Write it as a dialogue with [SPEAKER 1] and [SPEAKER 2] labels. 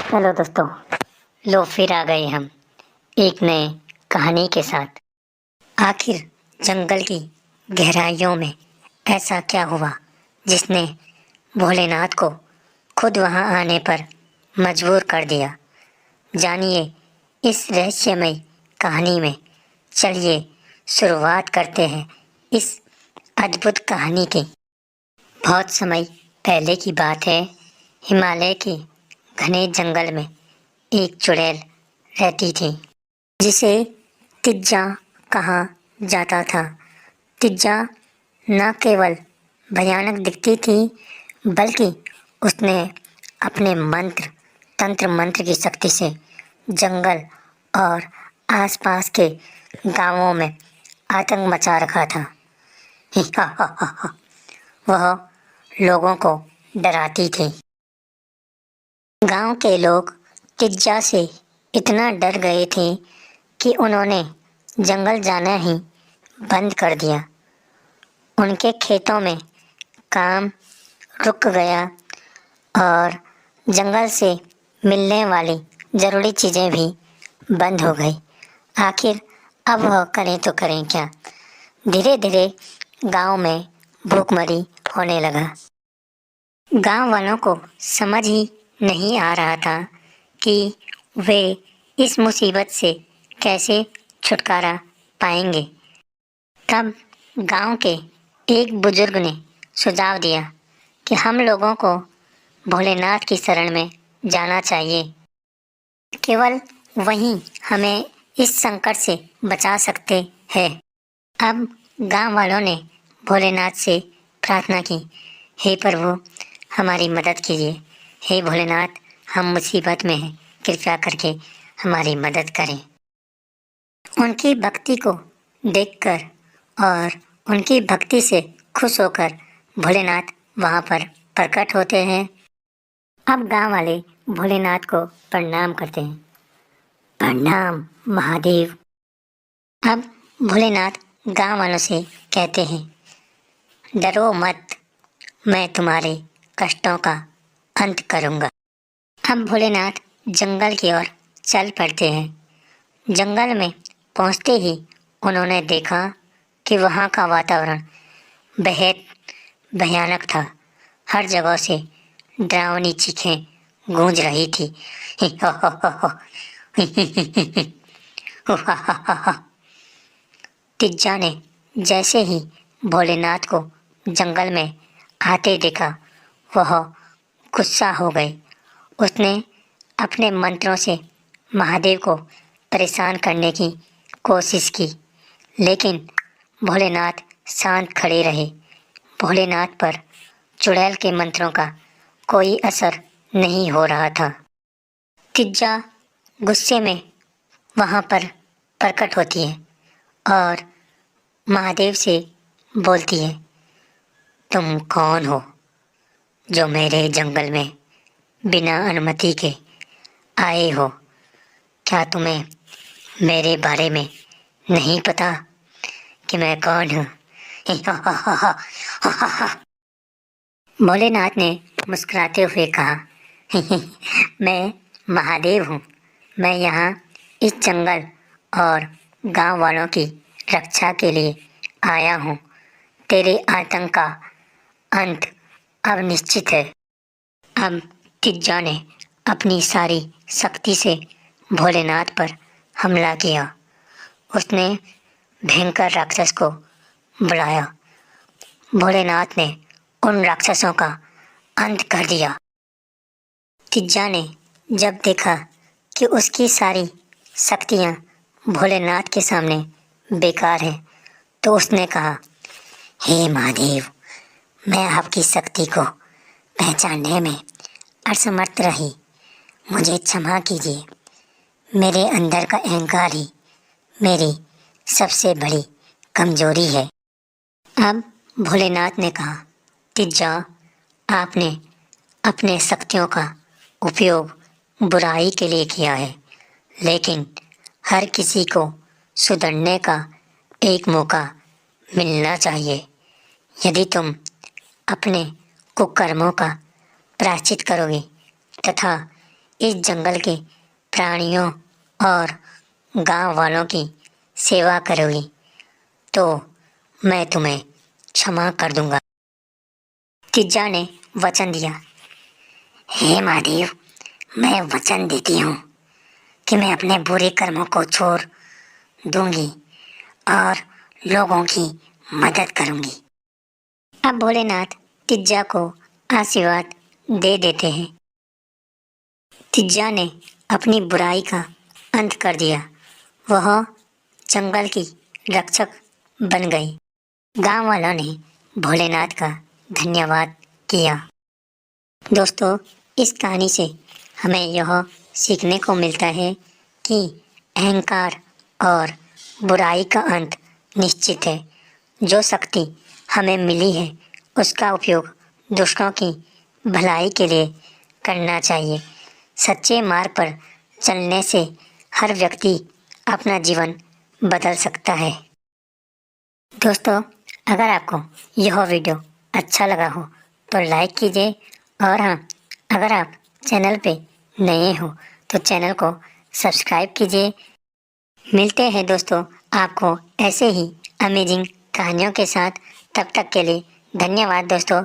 [SPEAKER 1] Hello दोस्तों। लो फिर आ गए हम एक नए कहानी के साथ। आखिर जंगल की गहराइयों में ऐसा क्या हुआ जिसने भोलेनाथ को खुद वहां आने पर मजबूर कर दिया। जानिए इस रहस्यमय कहानी में। चलिए शुरुआत करते हैं इस अद्भुत कहानी की। बहुत समय पहले की बात है। हिमालय के घने जंगल में एक चुड़ैल रहती थी जिसे तिज्जा कहा जाता था। तिज्जा न केवल भयानक दिखती थी बल्कि उसने अपने तंत्र मंत्र की शक्ति से जंगल और आसपास के गांवों में आतंक मचा रखा था। वह लोगों को डराती थी। गांव के लोग तिज्जा से इतना डर गए थे कि उन्होंने जंगल जाना ही बंद कर दिया। उनके खेतों में काम रुक गया और जंगल से मिलने वाली ज़रूरी चीज़ें भी बंद हो गई। आखिर अब वह करें तो करें क्या। धीरे धीरे गांव में भूखमरी होने लगा। गांव वालों को समझ ही नहीं आ रहा था कि वे इस मुसीबत से कैसे छुटकारा पाएंगे। तब गांव के एक बुजुर्ग ने सुझाव दिया कि हम लोगों को भोलेनाथ की शरण में जाना चाहिए। केवल वही हमें इस संकट से बचा सकते हैं। अब गांव वालों ने भोलेनाथ से प्रार्थना की, हे प्रभु हमारी मदद कीजिए। हे भोलेनाथ हम मुसीबत में हैं, कृपया करके हमारी मदद करें। उनकी भक्ति को देखकर और उनकी भक्ति से खुश होकर भोलेनाथ वहाँ पर प्रकट होते हैं। अब गांव वाले भोलेनाथ को प्रणाम करते हैं। प्रणाम महादेव। अब भोलेनाथ गांव वालों से कहते हैं, डरो मत, मैं तुम्हारे कष्टों का अंत करूँगा। अब भोलेनाथ जंगल की ओर चल पड़ते हैं। जंगल में पहुँचते ही उन्होंने देखा कि वहाँ का वातावरण बेहद भयानक था। हर जगह से डरावनी चीखें गूंज रही थी। तिज्जा ने जैसे ही भोलेनाथ को जंगल में आते देखा वह गुस्सा हो गई। उसने अपने मंत्रों से महादेव को परेशान करने की कोशिश की, लेकिन भोलेनाथ शांत खड़े रहे। भोलेनाथ पर चुड़ैल के मंत्रों का कोई असर नहीं हो रहा था। तिज्जा गुस्से में वहाँ पर प्रकट होती है और महादेव से बोलती है, तुम कौन हो जो मेरे जंगल में बिना अनुमति के आए हो? क्या तुम्हें मेरे बारे में नहीं पता कि मैं कौन हूँ? भोलेनाथ ने मुस्कुराते हुए कहा, मैं महादेव हूँ। मैं यहाँ इस जंगल और गांव वालों की रक्षा के लिए आया हूँ। तेरे आतंक का अंत अब निश्चित है। अब तिज्जा ने अपनी सारी शक्ति से भोलेनाथ पर हमला किया। उसने भयंकर राक्षस को बुलाया। भोलेनाथ ने उन राक्षसों का अंत कर दिया। तिज्जा ने जब देखा कि उसकी सारी शक्तियाँ भोलेनाथ के सामने बेकार हैं, तो उसने कहा, हे महादेव, मैं आपकी शक्ति को पहचानने में असमर्थ रही। मुझे क्षमा कीजिए। मेरे अंदर का अहंकार ही मेरी सबसे बड़ी कमजोरी है। अब भोलेनाथ ने कहा, तिज्जा, आपने अपने शक्तियों का उपयोग बुराई के लिए किया है, लेकिन हर किसी को सुधरने का एक मौका मिलना चाहिए। यदि तुम अपने कुकर्मों का प्रायश्चित करोगे तथा इस जंगल के प्राणियों और गांव वालों की सेवा करोगी तो मैं तुम्हें क्षमा कर दूंगा। तिज्जा ने वचन दिया। हे महादेव, मैं वचन देती हूँ कि मैं अपने बुरे कर्मों को छोड़ दूंगी और लोगों की मदद करूंगी। अब भोलेनाथ तिज्जा को आशीर्वाद दे देते हैं। तिज्जा ने अपनी बुराई का अंत कर दिया। वह जंगल की रक्षक बन गई। गांव वालों ने भोलेनाथ का धन्यवाद किया। दोस्तों, इस कहानी से हमें यह सीखने को मिलता है कि अहंकार और बुराई का अंत निश्चित है। जो शक्ति हमें मिली है उसका उपयोग दूसरों की भलाई के लिए करना चाहिए। सच्चे मार्ग पर चलने से हर व्यक्ति अपना जीवन बदल सकता है। दोस्तों, अगर आपको यह वीडियो अच्छा लगा हो तो लाइक कीजिए और हाँ, अगर आप चैनल पे नए हो तो चैनल को सब्सक्राइब कीजिए। मिलते हैं दोस्तों आपको ऐसे ही अमेजिंग कहानियों के साथ। तब तक के लिए धन्यवाद दोस्तों।